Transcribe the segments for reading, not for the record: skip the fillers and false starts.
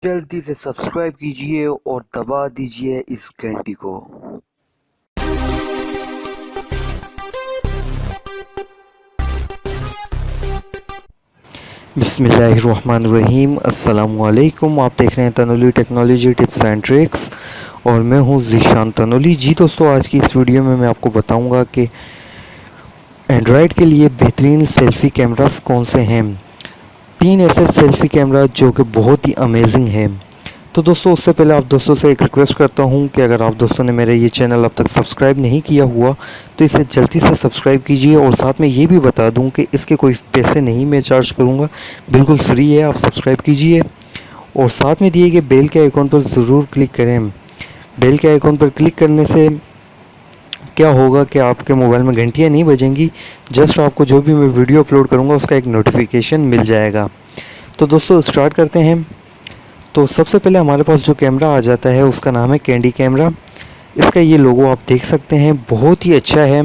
जल्दी से सब्सक्राइब कीजिए और दबा दीजिए इस घंटी को। बिस्मिल्लाहिर्रहमानिर्रहीम। अस्सलामुअलैकुम। आप देख रहे हैं Tanoli technology tips and tricks और मैं हूं ज़ीशान तनोली। जी दोस्तों, आज की इस वीडियो में मैं आपको बताऊंगा कि एंड्रॉयड के लिए बेहतरीन सेल्फी कैमरास कौन से हैं। 3 ऐसे सेल्फी कैमरा जो कि बहुत ही अमेजिंग हैं। तो दोस्तों, उससे पहले आप दोस्तों से एक रिक्वेस्ट करता हूं कि अगर आप दोस्तों ने मेरे ये चैनल अब तक सब्सक्राइब नहीं किया हुआ तो इसे जल्दी से सब्सक्राइब कीजिए और साथ में ये भी बता दूं कि इसके कोई पैसे नहीं मैं चार्ज करूंगा, बिल्कुल फ्री है। आप सब्सक्राइब कीजिए और साथ में दिए गए बेल के आइकॉन पर ज़रूर क्लिक करें। बेल के आइकॉन पर क्लिक करने से क्या होगा कि आपके मोबाइल में घंटियाँ नहीं बजेंगी, जस्ट आपको जो भी मैं वीडियो अपलोड करूँगा उसका एक नोटिफिकेशन मिल जाएगा। तो दोस्तों स्टार्ट करते हैं। तो सबसे पहले हमारे पास जो कैमरा आ जाता है उसका नाम है कैंडी कैमरा। इसका ये लोगो आप देख सकते हैं, बहुत ही अच्छा है।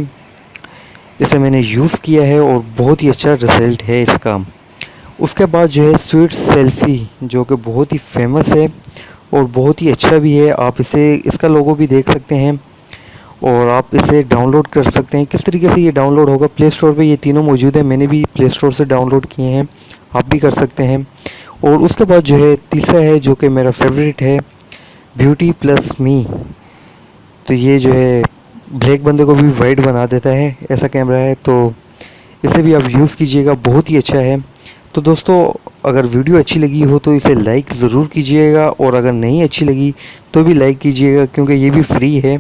इसे मैंने यूज़ किया है और बहुत ही अच्छा रिज़ल्ट है इसका। उसके बाद जो है स्वीट सेल्फी, जो कि बहुत ही फेमस है और बहुत ही अच्छा भी है। आप इसे इसका लोगो भी देख सकते हैं और आप इसे डाउनलोड कर सकते हैं। किस तरीके से ये डाउनलोड होगा, प्ले स्टोर पे ये तीनों मौजूद है। मैंने भी प्ले स्टोर से डाउनलोड किए हैं, आप भी कर सकते हैं। और उसके बाद जो है तीसरा है जो कि मेरा फेवरेट है, ब्यूटी प्लस मी। तो ये जो है ब्लैक बंदे को भी वाइट बना देता है, ऐसा कैमरा है। तो इसे भी आप यूज़ कीजिएगा, बहुत ही अच्छा है। तो दोस्तों, अगर वीडियो अच्छी लगी हो तो इसे लाइक ज़रूर कीजिएगा और अगर नहीं अच्छी लगी तो भी लाइक कीजिएगा, क्योंकि ये भी फ्री है।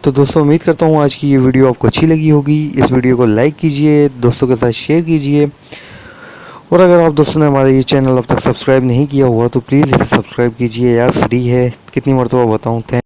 तो दोस्तों, उम्मीद करता हूँ आज की ये वीडियो आपको अच्छी लगी होगी। इस वीडियो को लाइक कीजिए, दोस्तों के साथ शेयर कीजिए और अगर आप दोस्तों ने हमारा ये चैनल अब तक सब्सक्राइब नहीं किया हुआ तो प्लीज़ इसे सब्सक्राइब कीजिए यार, फ्री है। कितनी मरतबा बताऊँ। थैंक